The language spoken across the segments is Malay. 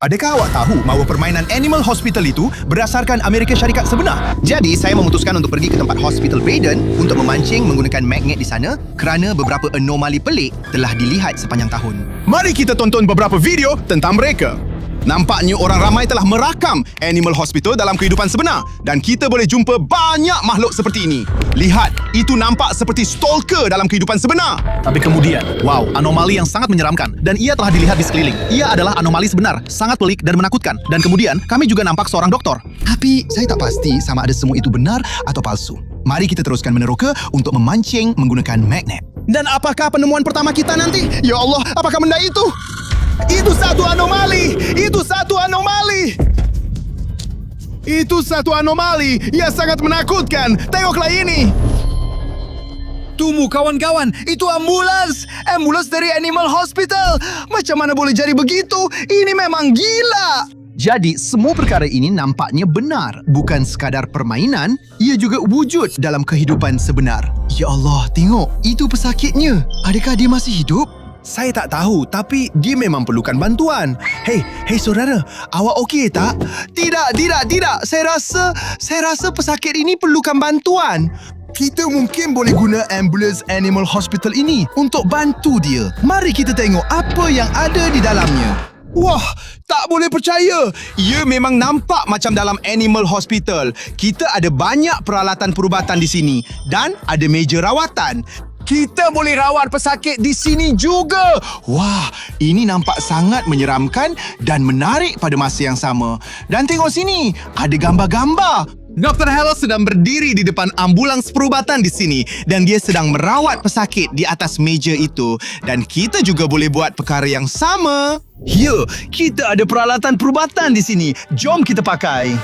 Adakah awak tahu bahawa permainan Animal Hospital itu berdasarkan Amerika Syarikat sebenar? Jadi, saya memutuskan untuk pergi ke tempat Hospital Baden untuk memancing menggunakan magnet di sana kerana beberapa anomali pelik telah dilihat sepanjang tahun. Mari kita tonton beberapa video tentang mereka. Nampaknya orang ramai telah merakam Animal Hospital dalam kehidupan sebenar dan kita boleh jumpa banyak makhluk seperti ini. Lihat, itu nampak seperti stalker dalam kehidupan sebenar. Tapi kemudian, wow, anomali yang sangat menyeramkan dan ia telah dilihat di sekeliling. Ia adalah anomali sebenar, sangat pelik dan menakutkan. Dan kemudian, kami juga nampak seorang doktor. Tapi, saya tak pasti sama ada semua itu benar atau palsu. Mari kita teruskan meneroka untuk memancing menggunakan magnet. Dan apakah penemuan pertama kita nanti? Ya Allah, apakah benda itu? Itu satu anomali! Itu satu anomali! Itu satu anomali yang sangat menakutkan. Tengoklah ini. Tunggu kawan-kawan, itu ambulans! Ambulans dari Animal Hospital! Macam mana boleh jadi begitu? Ini memang gila! Jadi, semua perkara ini nampaknya benar. Bukan sekadar permainan, ia juga wujud dalam kehidupan sebenar. Ya Allah, tengok. Itu pesakitnya. Adakah dia masih hidup? Saya tak tahu, tapi dia memang perlukan bantuan. Hei saudara, awak okey tak? Tidak. Saya rasa pesakit ini perlukan bantuan. Kita mungkin boleh guna ambulans Animal Hospital ini untuk bantu dia. Mari kita tengok apa yang ada di dalamnya. Wah, tak boleh percaya. Ia memang nampak macam dalam Animal Hospital. Kita ada banyak peralatan perubatan di sini dan ada meja rawatan. Kita boleh rawat pesakit di sini juga. Wah, ini nampak sangat menyeramkan dan menarik pada masa yang sama. Dan tengok sini, ada gambar-gambar. Dr. Hello sedang berdiri di depan ambulans perubatan di sini dan dia sedang merawat pesakit di atas meja itu. Dan kita juga boleh buat perkara yang sama. Ya, kita ada peralatan perubatan di sini. Jom kita pakai.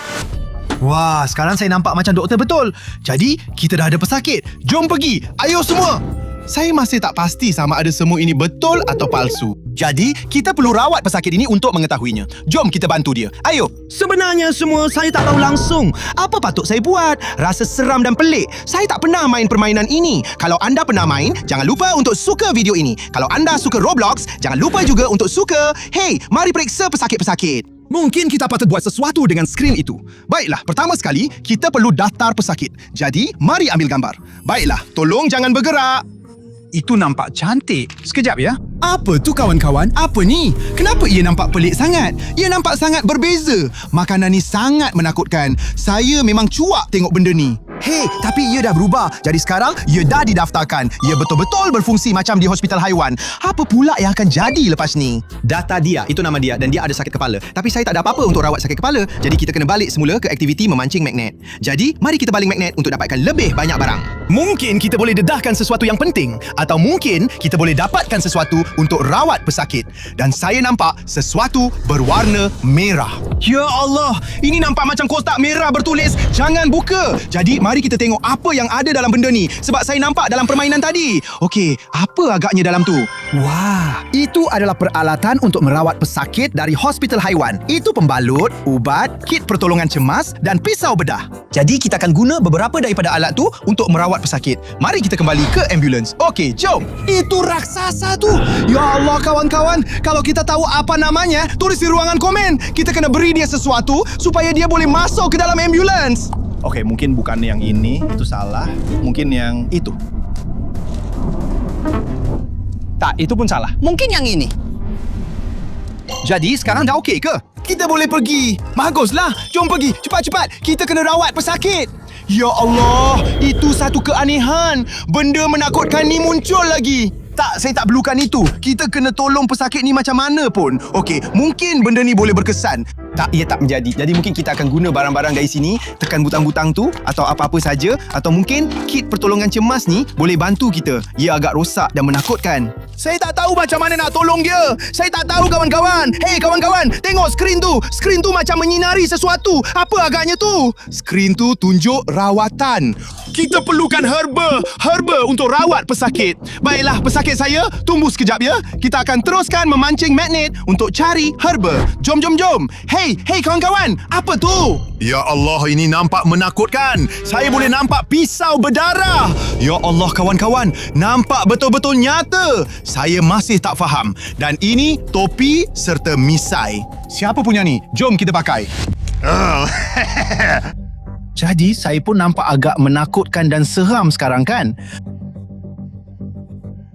Wah, sekarang saya nampak macam doktor betul. Jadi, kita dah ada pesakit. Jom pergi. Ayo semua. Saya masih tak pasti sama ada semua ini betul atau palsu. Jadi, kita perlu rawat pesakit ini untuk mengetahuinya. Jom kita bantu dia. Ayo. Sebenarnya semua saya tak tahu langsung. Apa patut saya buat? Rasa seram dan pelik. Saya tak pernah main permainan ini. Kalau anda pernah main, jangan lupa untuk suka video ini. Kalau anda suka Roblox, jangan lupa juga untuk suka. Hey, mari periksa pesakit-pesakit. Mungkin kita patut buat sesuatu dengan skrin itu. Baiklah, pertama sekali, kita perlu daftar pesakit. Jadi, mari ambil gambar. Baiklah, tolong jangan bergerak. Itu nampak cantik. Sekejap ya. Apa tu kawan-kawan? Apa ni? Kenapa ia nampak pelik sangat? Ia nampak sangat berbeza. Makanan ni sangat menakutkan. Saya memang cuak tengok benda ni. Hei, tapi ia dah berubah. Jadi sekarang, ia dah didaftarkan. Ia betul-betul berfungsi macam di hospital haiwan. Apa pula yang akan jadi lepas ni? Data dia, itu nama dia dan dia ada sakit kepala. Tapi saya tak ada apa-apa untuk rawat sakit kepala. Jadi kita kena balik semula ke aktiviti memancing magnet. Jadi, mari kita baling magnet untuk dapatkan lebih banyak barang. Mungkin kita boleh dedahkan sesuatu yang penting. Atau mungkin kita boleh dapatkan sesuatu untuk rawat pesakit. Dan saya nampak sesuatu berwarna merah. Ya Allah, ini nampak macam kotak merah bertulis, jangan buka. Jadi, mari kita tengok apa yang ada dalam benda ni. Sebab saya nampak dalam permainan tadi. Okey, apa agaknya dalam tu? Wah, itu adalah peralatan untuk merawat pesakit dari hospital haiwan. Itu pembalut, ubat, kit pertolongan cemas dan pisau bedah. Jadi, kita akan guna beberapa daripada alat tu untuk merawat pesakit. Mari kita kembali ke ambulans. Okey, jom. Itu raksasa tu. Ya Allah, kawan-kawan. Kalau kita tahu apa namanya, tulis di ruangan komen. Kita kena beri dia sesuatu supaya dia boleh masuk ke dalam ambulans. Okey, mungkin bukan yang ini, itu salah. Mungkin yang itu. Tak, itu pun salah. Mungkin yang ini. Jadi, sekarang dah okey ke? Kita boleh pergi. Baguslah. Jom pergi. Cepat-cepat. Kita kena rawat pesakit. Ya Allah, itu satu keanehan. Benda menakutkan ni muncul lagi. Tak, saya tak perlukan itu. Kita kena tolong pesakit ni macam mana pun. Okey, mungkin benda ni boleh berkesan. Tak, ia tak menjadi. Jadi mungkin kita akan guna barang-barang dari sini, tekan butang-butang tu atau apa-apa saja, atau mungkin kit pertolongan cemas ni boleh bantu kita. Ia agak rosak dan menakutkan. Saya tak tahu macam mana nak tolong dia. Saya tak tahu kawan-kawan. Hei kawan-kawan, tengok skrin tu. Skrin tu macam menyinari sesuatu. Apa agaknya tu? Skrin tu tunjuk rawatan. Kita perlukan herba untuk rawat pesakit. Baiklah pesakit saya, tunggu sekejap ya. Kita akan teruskan memancing magnet untuk cari herba. Jom. Hey kawan-kawan, apa tu? Ya Allah, ini nampak menakutkan. Saya boleh nampak pisau berdarah. Ya Allah kawan-kawan, nampak betul-betul nyata. Saya masih tak faham. Dan ini topi serta misai. Siapa punya ni? Jom kita pakai. Jadi saya pun nampak agak menakutkan dan seram sekarang kan?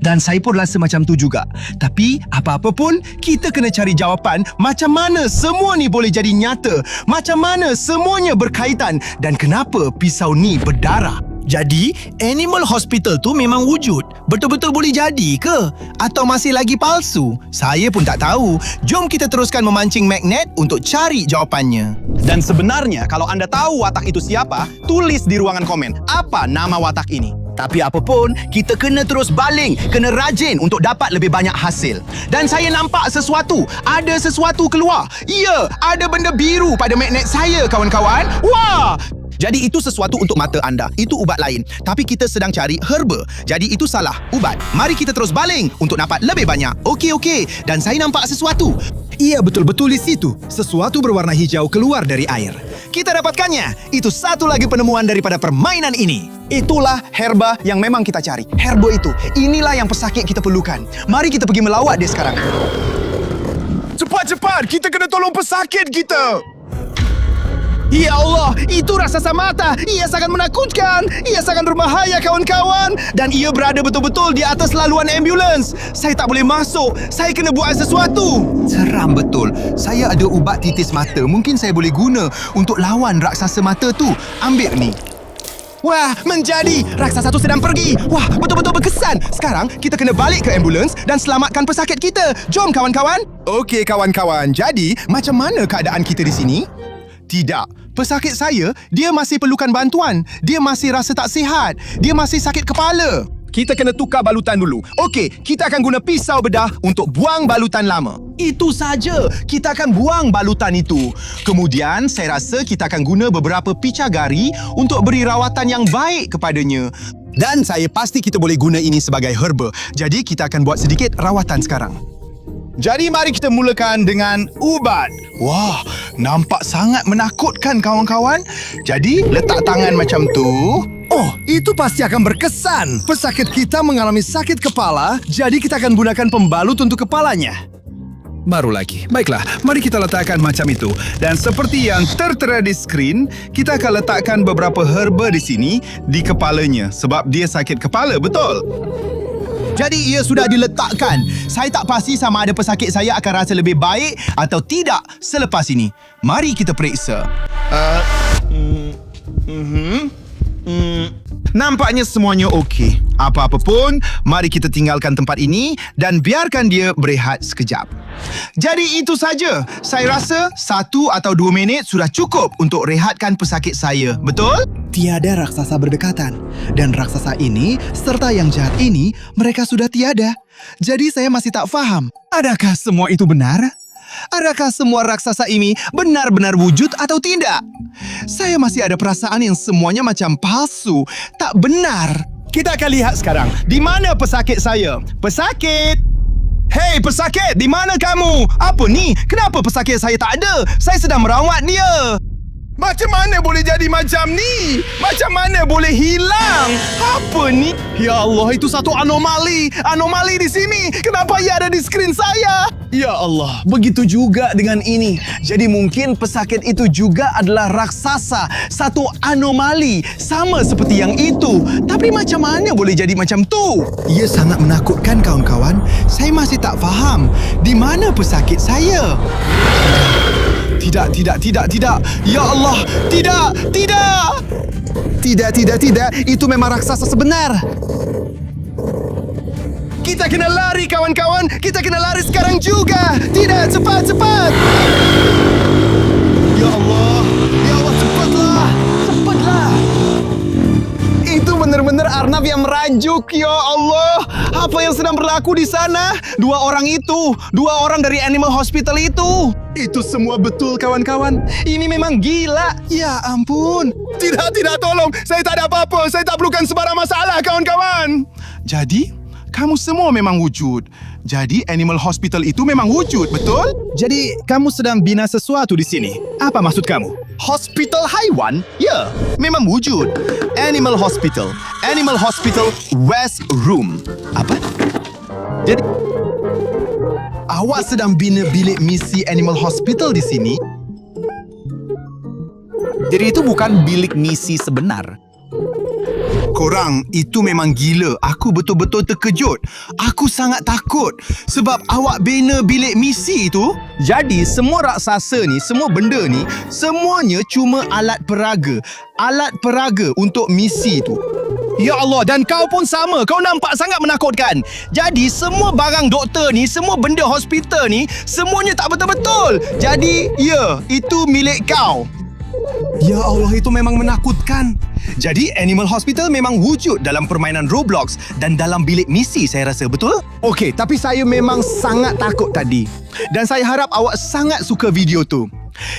Dan saya pun rasa macam tu juga. Tapi apa-apa pun, kita kena cari jawapan macam mana semua ni boleh jadi nyata. Macam mana semuanya berkaitan dan kenapa pisau ni berdarah. Jadi, Animal Hospital tu memang wujud. Betul-betul boleh jadi ke? Atau masih lagi palsu? Saya pun tak tahu. Jom kita teruskan memancing magnet untuk cari jawapannya. Dan sebenarnya kalau anda tahu watak itu siapa, tulis di ruangan komen. Apa nama watak ini? Tapi apapun, kita kena terus baling, kena rajin untuk dapat lebih banyak hasil. Dan saya nampak sesuatu, ada sesuatu keluar. Ya, ada benda biru pada magnet saya, kawan-kawan. Wah! Jadi itu sesuatu untuk mata anda. Itu ubat lain. Tapi kita sedang cari herba. Jadi itu salah. Ubat. Mari kita terus baling untuk dapat lebih banyak. Okey. Dan saya nampak sesuatu. Iya, betul-betul di situ. Sesuatu berwarna hijau keluar dari air. Kita dapatkannya. Itu satu lagi penemuan daripada permainan ini. Itulah herba yang memang kita cari. Herba itu. Inilah yang pesakit kita perlukan. Mari kita pergi melawat dia sekarang. Cepat! Kita kena tolong pesakit kita. Ya Allah, itu raksasa mata. Ia sangat menakutkan. Ia sangat berbahaya, kawan-kawan. Dan ia berada betul-betul di atas laluan ambulans. Saya tak boleh masuk. Saya kena buat sesuatu. Seram betul. Saya ada ubat titis mata. Mungkin saya boleh guna untuk lawan raksasa mata tu. Ambil ni. Wah, menjadi. Raksasa tu sedang pergi. Wah, betul-betul berkesan. Sekarang, kita kena balik ke ambulans dan selamatkan pesakit kita. Jom, kawan-kawan. Okey, kawan-kawan. Jadi, macam mana keadaan kita di sini? Tidak. Pesakit saya, dia masih perlukan bantuan. Dia masih rasa tak sihat. Dia masih sakit kepala. Kita kena tukar balutan dulu. Okey, kita akan guna pisau bedah untuk buang balutan lama. Itu saja. Kita akan buang balutan itu. Kemudian, saya rasa kita akan guna beberapa picagari untuk beri rawatan yang baik kepadanya. Dan saya pasti kita boleh guna ini sebagai herba. Jadi, kita akan buat sedikit rawatan sekarang. Jadi mari kita mulakan dengan ubat. Wah, nampak sangat menakutkan kawan-kawan. Jadi letak tangan macam tu. Oh, itu pasti akan berkesan. Pesakit kita mengalami sakit kepala, jadi kita akan gunakan pembalut untuk kepalanya. Baru lagi. Baiklah, mari kita letakkan macam itu. Dan seperti yang tertera di skrin, kita akan letakkan beberapa herba di sini di kepalanya sebab dia sakit kepala, betul? Jadi ia sudah diletakkan. Saya tak pasti sama ada pesakit saya akan rasa lebih baik atau tidak selepas ini. Mari kita periksa. Nampaknya semuanya okey. Apa-apa pun, mari kita tinggalkan tempat ini dan biarkan dia berehat sekejap. Jadi itu saja. Saya rasa 1 atau 2 minit sudah cukup untuk rehatkan pesakit saya. Betul? Tiada raksasa berdekatan. Dan raksasa ini serta yang jahat ini, mereka sudah tiada. Jadi saya masih tak faham. Adakah semua itu benar? Adakah semua raksasa ini benar-benar wujud atau tidak? Saya masih ada perasaan yang semuanya macam palsu. Tak benar. Kita akan lihat sekarang. Di mana pesakit saya? Pesakit! Hei pesakit, di mana kamu? Apa ni? Kenapa pesakit saya tak ada? Saya sedang merawat dia. Macam mana boleh jadi macam ni? Macam mana boleh hilang? Apa ni? Ya Allah, itu satu anomali. Anomali di sini. Kenapa ia ada di skrin saya? Ya Allah, begitu juga dengan ini. Jadi mungkin pesakit itu juga adalah raksasa. Satu anomali. Sama seperti yang itu. Tapi macam mana boleh jadi macam tu? Ia sangat menakutkan, kawan-kawan. Saya masih tak faham. Di mana pesakit saya? Tidak. Ya Allah, tidak. Tidak. Itu memang raksasa sebenar. Kita kena lari, kawan-kawan. Kita kena lari sekarang juga. Tidak, cepat. Ya Allah, cepatlah. Itu benar-benar Arnab yang merajuk. Ya Allah, apa yang sedang berlaku di sana? 2 orang itu, 2 orang dari Animal Hospital itu. Itu semua betul, kawan-kawan. Ini memang gila. Ya ampun. Tidak, tolong. Saya tak ada apa-apa. Saya tak perlukan sebarang masalah, kawan-kawan. Jadi, Kamu semua memang wujud. Jadi Animal Hospital itu memang wujud, betul? Jadi, kamu sedang bina sesuatu di sini. Apa maksud kamu? Hospital haiwan? Ya, memang wujud. Animal Hospital. Animal Hospital West Room. Apa? Jadi, awak sedang bina bilik misi Animal Hospital di sini? Jadi itu bukan bilik misi sebenar. Korang, itu memang gila. Aku betul-betul terkejut. Aku sangat takut sebab awak bina bilik misi itu. Jadi semua raksasa ni, semua benda ni, semuanya cuma alat peraga. Alat peraga untuk misi tu. Ya Allah, dan kau pun sama. Kau nampak sangat menakutkan. Jadi semua barang doktor ni, semua benda hospital ni, semuanya tak betul-betul. Jadi, ya, itu milik kau. Ya Allah, itu memang menakutkan. Jadi Animal Hospital memang wujud dalam permainan Roblox dan dalam bilik misi, saya rasa, betul? Okey, tapi saya memang sangat takut tadi. Dan saya harap awak sangat suka video tu.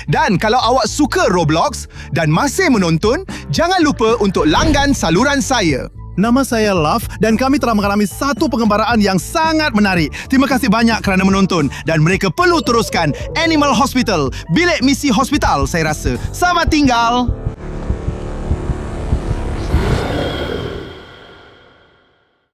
Dan kalau awak suka Roblox dan masih menonton, jangan lupa untuk langgan saluran saya. Nama saya Love dan kami telah mengalami satu pengembaraan yang sangat menarik. Terima kasih banyak kerana menonton dan mereka perlu teruskan Animal Hospital, bilik misi hospital, saya rasa. Selamat tinggal.